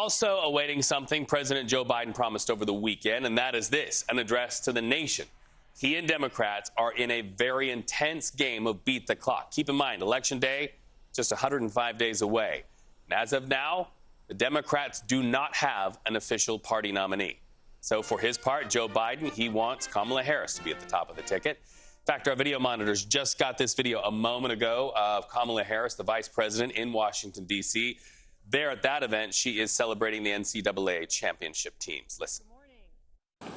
also awaiting something President Joe Biden promised over the weekend, and that is this, an address to the nation. He and Democrats are in a very intense game of beat the clock. Keep in mind, Election Day, just 105 days away. And as of now, the Democrats do not have an official party nominee. So for his part, Joe Biden, he wants Kamala Harris to be at the top of the ticket. In fact, our video monitors just got this video a moment ago of Kamala Harris, the vice president in Washington, D.C. There at that event, she is celebrating the NCAA championship teams. Listen.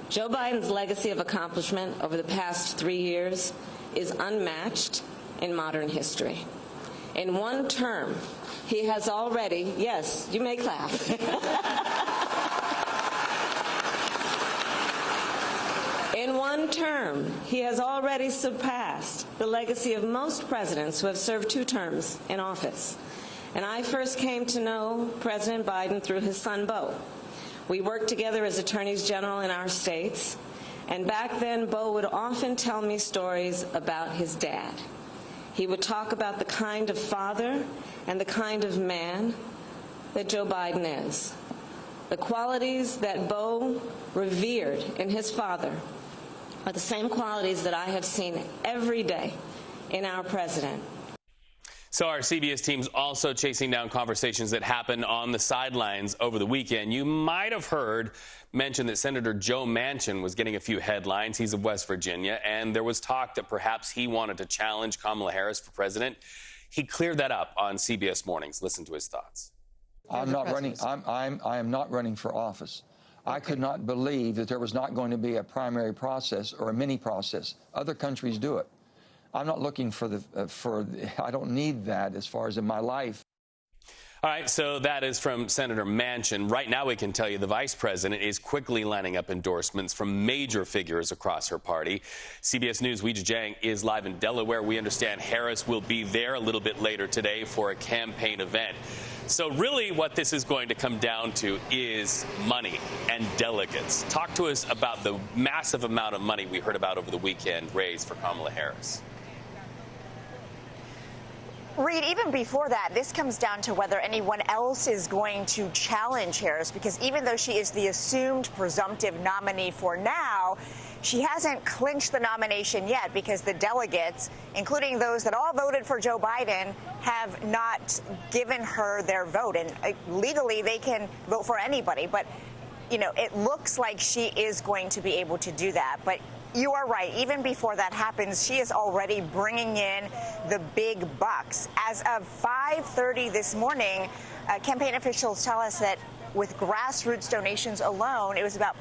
Joe Biden's legacy of accomplishment over the past 3 years is unmatched in modern history. In one term, he has already, yes, you may clap. In one term, he has already surpassed the legacy of most presidents who have served 2 terms in office. And I first came to know President Biden through his son, Beau. We worked together as attorneys general in our states, and back then, Beau would often tell me stories about his dad. He would talk about the kind of father and the kind of man that Joe Biden is. The qualities that Beau revered in his father are the same qualities that I have seen every day in our president. So our CBS team's also chasing down conversations that happened on the sidelines over the weekend. You might have heard mention that Senator Joe Manchin was getting a few headlines. He's of West Virginia, and there was talk that perhaps he wanted to challenge Kamala Harris for president. He cleared that up on CBS Mornings. Listen to his thoughts. I'm not running. I am not running for office. I could not believe that there was not going to be a primary process or a mini process. Other countries do it. I'm not looking for I don't need that as far as in my life. All right, so that is from Senator Manchin. Right now, we can tell you the vice president is quickly lining up endorsements from major figures across her party. CBS News' Weijia Jiang is live in Delaware. We understand Harris will be there a little bit later today for a campaign event. So really what this is going to come down to is money and delegates. Talk to us about the massive amount of money we heard about over the weekend raised for Kamala Harris. Reed, even before that, this comes down to whether anyone else is going to challenge Harris, because even though she is the assumed presumptive nominee for now, she hasn't clinched the nomination yet because the delegates, including those that all voted for Joe Biden, have not given her their vote. And legally, they can vote for anybody. But, you know, it looks like she is going to be able to do that. But you are right. Even before that happens, she is already bringing in the big bucks. As of 5:30 this morning, campaign officials tell us that with grassroots donations alone, it was about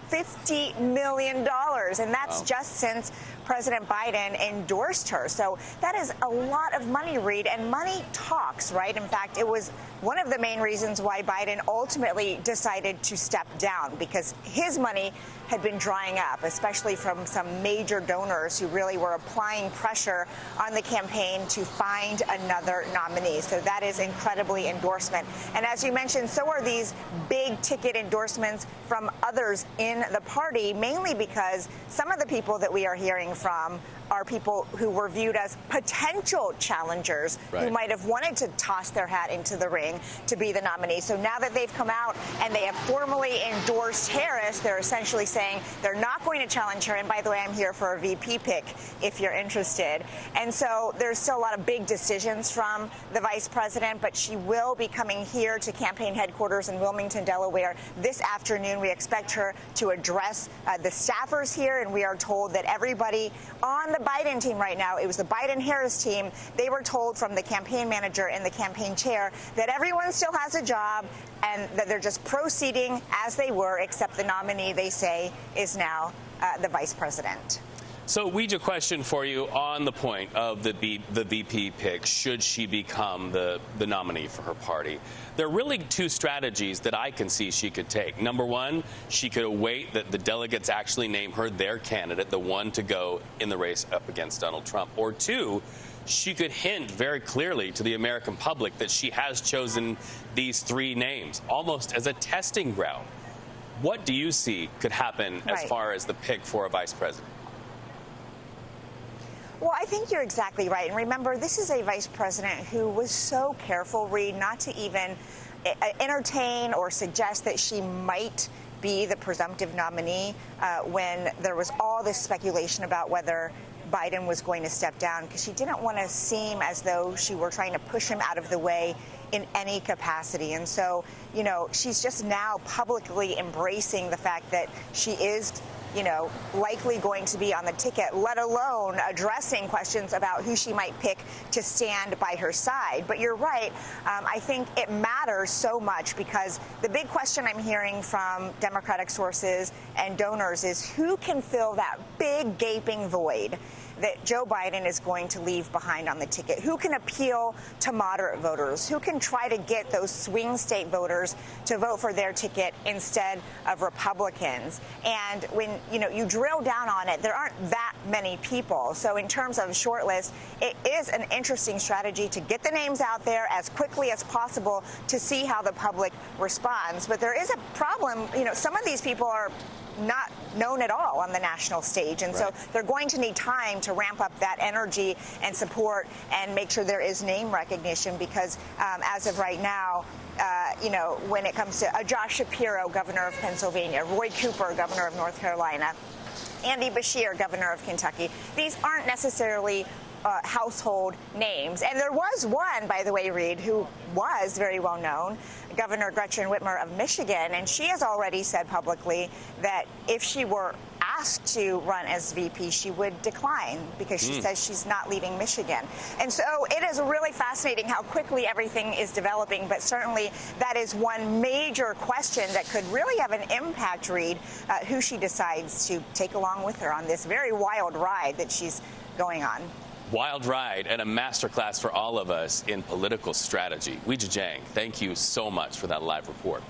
$50 million, and that's just since President Biden endorsed her. So that is a lot of money, Reed, and money talks, right? In fact, it was one of the main reasons why Biden ultimately decided to step down, because his money had been drying up, especially from some major donors who really were applying pressure on the campaign to find another nominee. So that is incredibly endorsement. And as you mentioned, so are these big ticket endorsements from others in the party, mainly because some of the people that we are hearing from are people who were viewed as potential challengers, right, who might have wanted to toss their hat into the ring to be the nominee. So now that they've come out and they have formally endorsed Harris, they're essentially saying they're not going to challenge her. And by the way, I'm here for a VP pick if you're interested. And so there's still a lot of big decisions from the vice president, but she will be coming here to campaign headquarters in Wilmington, Delaware this afternoon. We expect her to address the staffers here, and we are told that everybody on the Biden team right now, it was the Biden-Harris team, they were told from the campaign manager and the campaign chair that everyone still has a job and that they're just proceeding as they were, except the nominee, they say, is now the vice president. So, Weijia, question for you on the point of the VP pick, should she become the nominee for her party. There are really 2 strategies that I can see she could take. Number one, she could await that the delegates actually name her their candidate, the one to go in the race up against Donald Trump. Or 2, she could hint very clearly to the American public that she has chosen these 3 names, almost as a testing ground. What do you see could happen as far as the pick for a vice president? Well, I think you're exactly right. And remember, this is a vice president who was so careful, Reed, not to even entertain or suggest that she might be the presumptive nominee when there was all this speculation about whether Biden was going to step down, because she didn't want to seem as though she were trying to push him out of the way in any capacity. And so, you know, she's just now publicly embracing the fact that she is, you know, likely going to be on the ticket, let alone addressing questions about who she might pick to stand by her side. But you're right. I think it matters so much, because the big question I'm hearing from Democratic sources and donors is who can fill that big gaping void that Joe Biden is going to leave behind on the ticket? Who can appeal to moderate voters? Who can try to get those swing state voters to vote for their ticket instead of Republicans? And when, you know, you drill down on it, there aren't that many people. So in terms of shortlist, it is an interesting strategy to get the names out there as quickly as possible to see how the public responds. But there is a problem. You know, some of these people are not known at all on the national stage. And so they're going to need time to ramp up that energy and support and make sure there is name recognition, because as of right now, you know, when it comes to Josh Shapiro, governor of Pennsylvania, Roy Cooper, governor of North Carolina, Andy Beshear, governor of Kentucky, these aren't necessarily household names. And there was one, by the way, Reed, who was very well known, Governor Gretchen Whitmer of Michigan, and she has already said publicly that if she were asked to run as VP, she would decline, because she says she's not leaving Michigan. And so it is really fascinating how quickly everything is developing, but certainly that is one major question that could really have an impact, Reed, who she decides to take along with her on this very wild ride that she's going on. Wild ride and a masterclass for all of us in political strategy. Weijia Jiang, thank you so much for that live report.